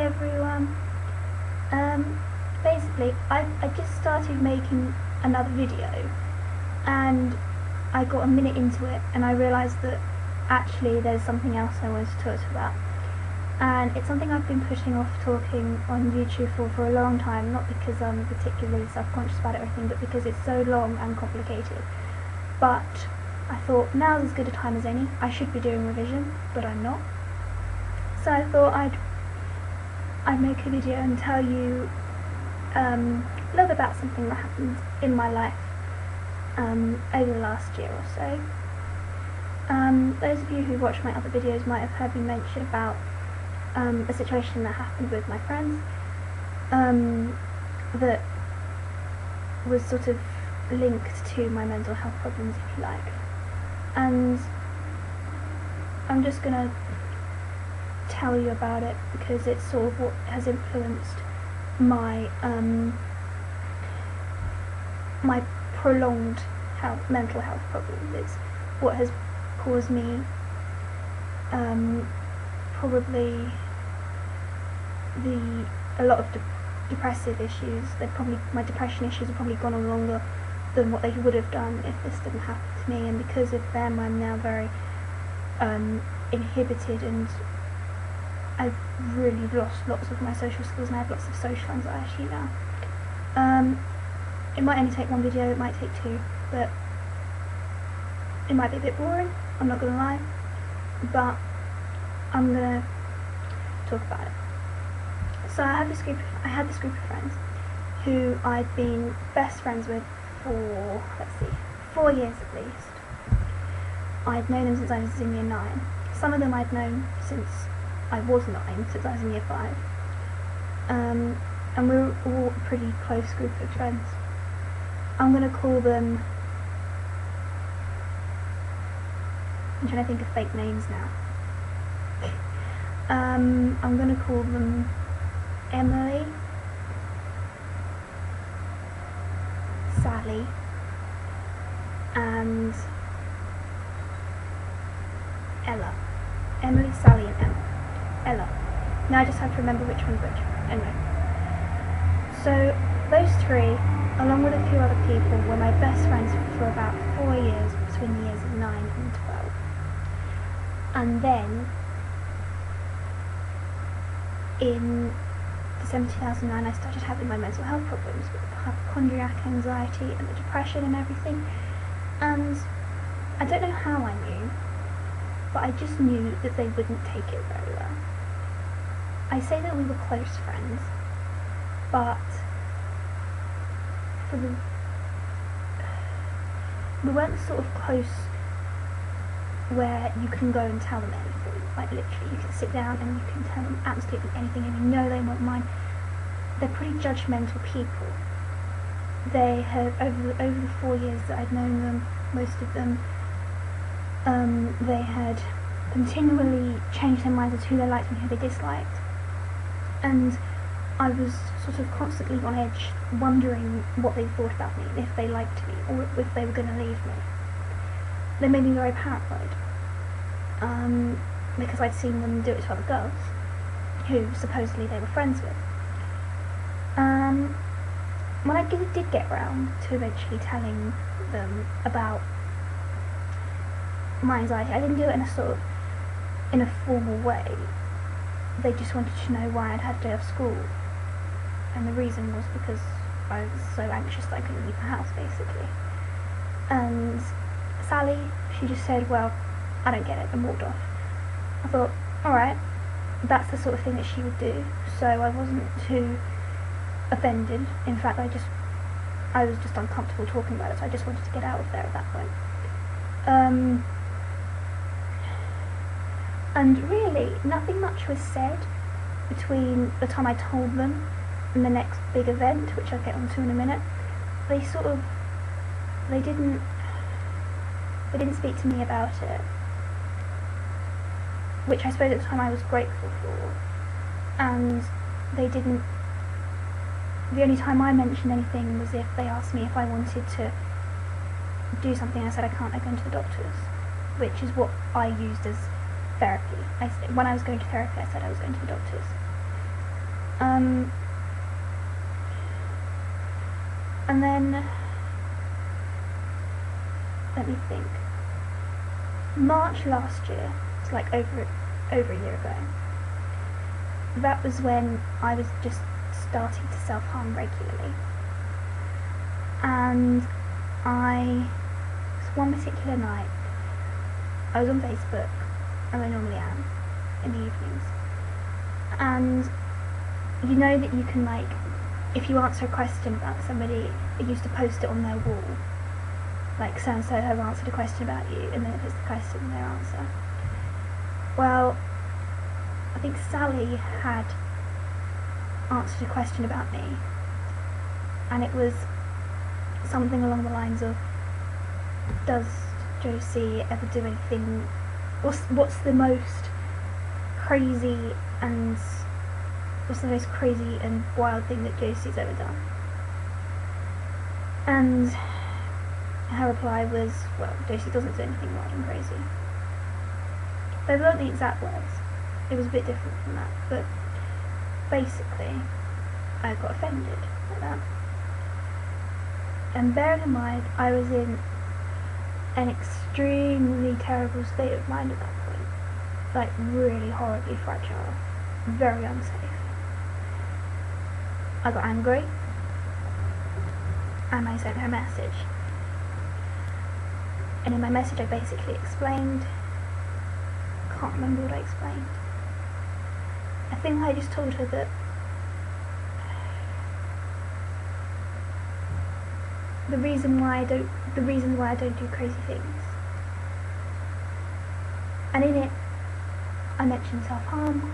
Hey everyone. Basically, I just started making another video, and I got a minute into it, and I realised that actually there's something else I wanted to talk about, and it's something I've been putting off talking on YouTube for a long time, not because I'm particularly self-conscious about it or anything, but because it's so long and complicated. But I thought now's as good a time as any. I should be doing revision, but I'm not. So I thought I'd make a video and tell you a little bit about something that happened in my life over the last year or so. Those of you who watched my other videos might have heard me mention about a situation that happened with my friends that was sort of linked to my mental health problems, if you like. And I'm just going to tell you about it because it's sort of what has influenced my my prolonged mental health problems. It's what has caused me probably a lot of depressive issues. My depression issues have probably gone on longer than what they would have done if this didn't happen to me, and because of them I'm now very inhibited, and I've really lost lots of my social skills, and I have lots of social anxiety now. It might only take one video, it might take two, but it might be a bit boring, I'm not going to lie, but I'm going to talk about it. So I had this group of friends who I'd been best friends with for, 4 years at least. I'd known them since I was in year 9. Some of them I'd known since I was 9, since I was in year 5. And we were all a pretty close group of friends. I'm going to call them, I'm trying to think of fake names now. I'm going to call them Emily, Sally, and Ella. Emily, Sally, and Ella. Now I just have to remember which one's which. Anyway. So those three, along with a few other people, were my best friends for about 4 years, between the years of 9 and 12. And then, in December 2009, I started having my mental health problems with the hypochondriac anxiety and the depression and everything. And I don't know how I knew, but I just knew that they wouldn't take it very well. I say that we were close friends, but we weren't sort of close where you can go and tell them anything. Like literally, you can sit down and you can tell them absolutely anything and you know they won't mind. They're pretty judgmental people. They have, over the 4 years that I'd known them, most of them, they had continually changed their minds as to who they liked and who they disliked, and I was sort of constantly on edge, wondering what they thought about me, if they liked me, or if they were going to leave me. They made me very paranoid, because I'd seen them do it to other girls, who supposedly they were friends with. When I did get round to eventually telling them about my anxiety, I didn't do it in a formal way. They just wanted to know why I'd had a day off school, and the reason was because I was so anxious that I couldn't leave the house, basically. And Sally, she just said, well, I don't get it, and walked off. I thought, alright, that's the sort of thing that she would do, so I wasn't too offended. In fact, I was just uncomfortable talking about it, so I just wanted to get out of there at that point. And really, nothing much was said between the time I told them and the next big event, which I'll get onto in a minute. They didn't speak to me about it, which I suppose at the time I was grateful for. And the only time I mentioned anything was if they asked me if I wanted to do something. I said I can't, I'm going to the doctors, which is what I used as therapy. When I was going to therapy, I said I was going to the doctors. And then, let me think. March last year, it's like over a year ago, that was when I was just starting to self-harm regularly. And one particular night, I was on Facebook, as I normally am, in the evenings, and you know that you can, like, if you answer a question about somebody, it used to post it on their wall, like, so-and-so have answered a question about you, and then it puts the question and their answer. Well, I think Sally had answered a question about me, and it was something along the lines of, does Josie ever do anything, what's the most crazy and wild thing that Josie's ever done? And her reply was, well, Josie doesn't do anything wild and crazy. Those weren't the exact words, it was a bit different from that, but basically I got offended at that. And bearing in mind, I was in an extremely terrible state of mind at that point, like really horribly fragile, very unsafe. I got angry, and I sent her a message. And in my message I basically explained, can't remember what I explained. I think I just told her that the reason why I don't do crazy things. And in it I mentioned self-harm.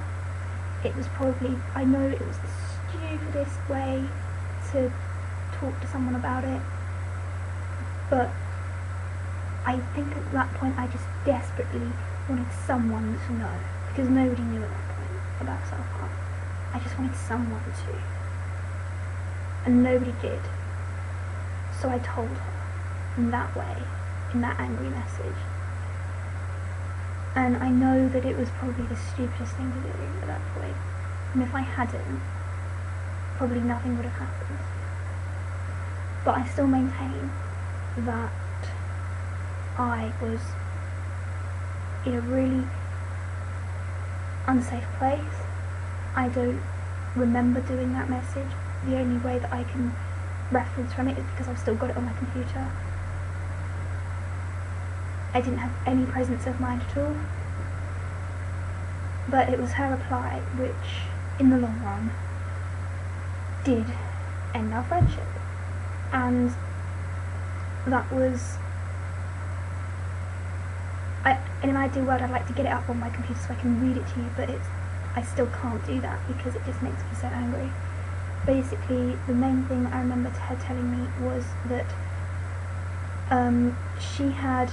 It was probably, I know it was the stupidest way to talk to someone about it, but I think at that point I just desperately wanted someone to know, because nobody knew at that point about self-harm. I just wanted someone to, and nobody did. So I told her in that way, in that angry message. And I know that it was probably the stupidest thing to do at that point. And if I hadn't, probably nothing would have happened. But I still maintain that I was in a really unsafe place. I don't remember doing that message. The only way that I can reference from it is because I've still got it on my computer. I didn't have any presence of mind at all. But it was her reply which, in the long run, did end our friendship. And that was... in an ideal world I'd like to get it up on my computer so I can read it to you, but I still can't do that because it just makes me so angry. Basically, the main thing I remember her telling me was that she had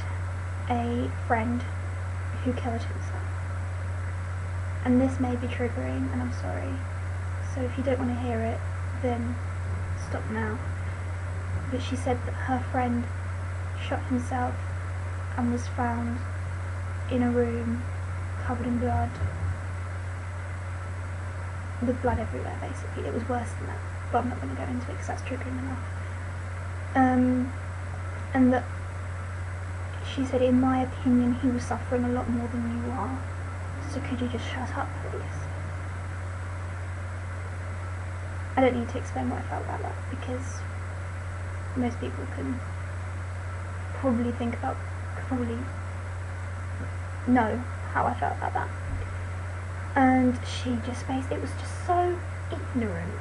a friend who killed himself. And this may be triggering, and I'm sorry. So if you don't want to hear it, then stop now. But she said that her friend shot himself and was found in a room covered in blood. With blood everywhere, basically. It was worse than that, but I'm not going to go into it because that's triggering enough. And that she said, in my opinion, he was suffering a lot more than you are, so could you just shut up, please? I don't need to explain what I felt about that, because most people can probably know how I felt about that. And she just it was just so ignorant.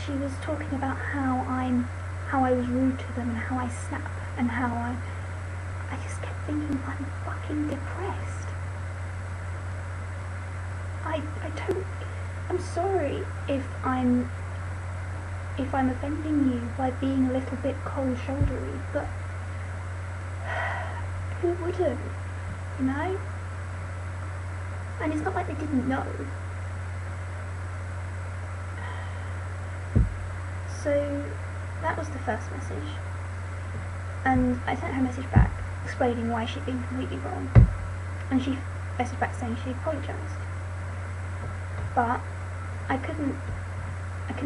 She was talking about how I was rude to them and how I snap and how I just kept thinking, I'm fucking depressed. I'm sorry if I'm offending you by being a little bit cold-shouldery, but who wouldn't, you know? And it's not like they didn't know. So that was the first message. And I sent her a message back explaining why she'd been completely wrong. And she messaged back saying she apologised. But I couldn't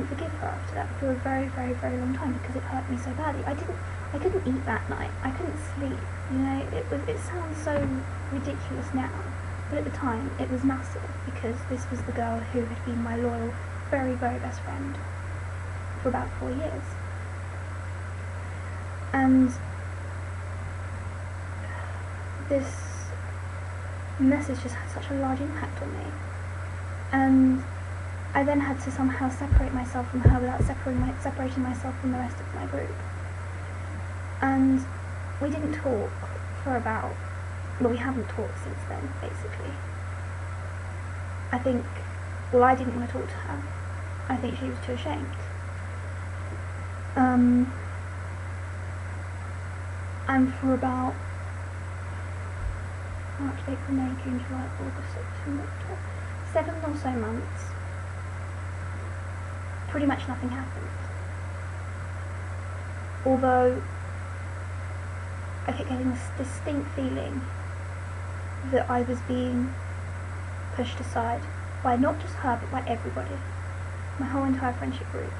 forgive her after that for a very, very, very long time because it hurt me so badly. I couldn't eat that night. I couldn't sleep. You know, it sounds so ridiculous now, but at the time it was massive because this was the girl who had been my loyal, very, very best friend for about 4 years. And this message just had such a large impact on me. And I then had to somehow separate myself from her without separating myself from the rest of my group. And we didn't talk for about, well, we haven't talked since then, basically. I think, well, I didn't want to talk to her. I think she was too ashamed. And for about March, April, May, June, July, August, September, October, 7 or so months, pretty much nothing happened. Although I kept getting this distinct feeling that I was being pushed aside by not just her, but by everybody, my whole entire friendship group.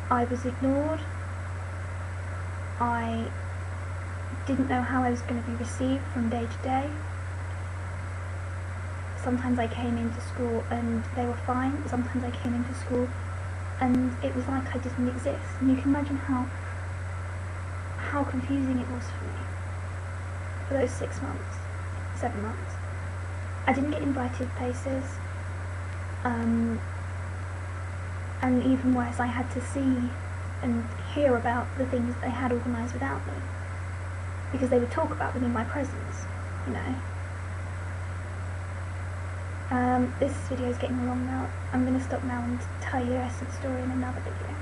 I was ignored. I didn't know how I was going to be received from day to day. Sometimes I came into school and they were fine. Sometimes I came into school and it was like I didn't exist. And you can imagine how confusing it was for me for those 6 months, 7 months. I didn't get invited places, and even worse, I had to see and hear about the things they had organised without me, because they would talk about them in my presence, you know. This video is getting long now. I'm going to stop now and tell you the rest of the story in another video.